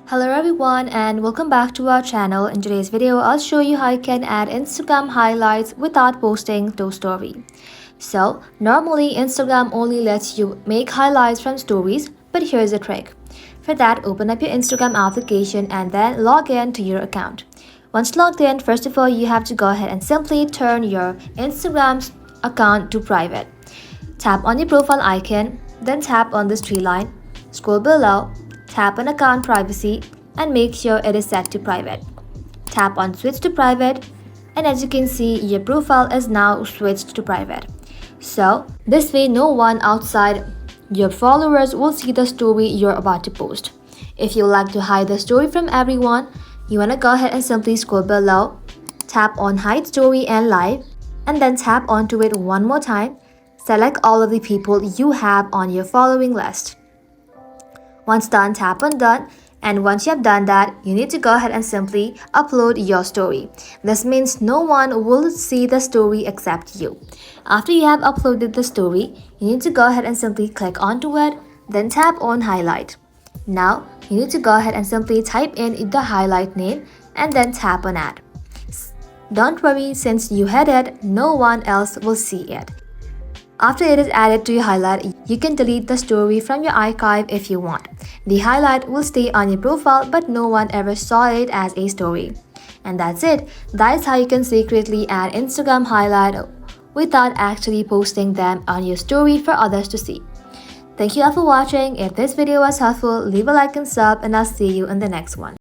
Hello everyone and welcome back to our channel. In today's video, I'll show you how you can add Instagram highlights without posting to story. So normally Instagram only lets you make highlights from stories, but here's the trick. For that, open up your Instagram application and then log in to your account. Once logged in, first of all, you have to go ahead and simply turn your Instagram account to private. Tap on your profile icon, then tap on this three line, scroll below, tap on account privacy and make sure it is set to private. Tap on switch to private and as you can see your profile is now switched to private. So this way no one outside your followers will see the story you're about to post. If you like to hide the story from everyone, you want to go ahead and simply scroll below, tap on hide story and live and then tap onto it one more time. Select all of the people you have on your following list. Once done, tap on done, and once you have done that, you need to go ahead and simply upload your story. This means no one will see the story except you. After you have uploaded the story, you need to go ahead and simply click onto it, then tap on highlight. Now, you need to go ahead and simply type in the highlight name and then tap on add. Don't worry, since you hid it, no one else will see it. After it is added to your highlight, you can delete the story from your archive if you want. The highlight will stay on your profile but no one ever saw it as a story. And that's it. That's how you can secretly add Instagram highlight without actually posting them on your story for others to see. Thank you all for watching. If this video was helpful, leave a like and sub and I'll see you in the next one.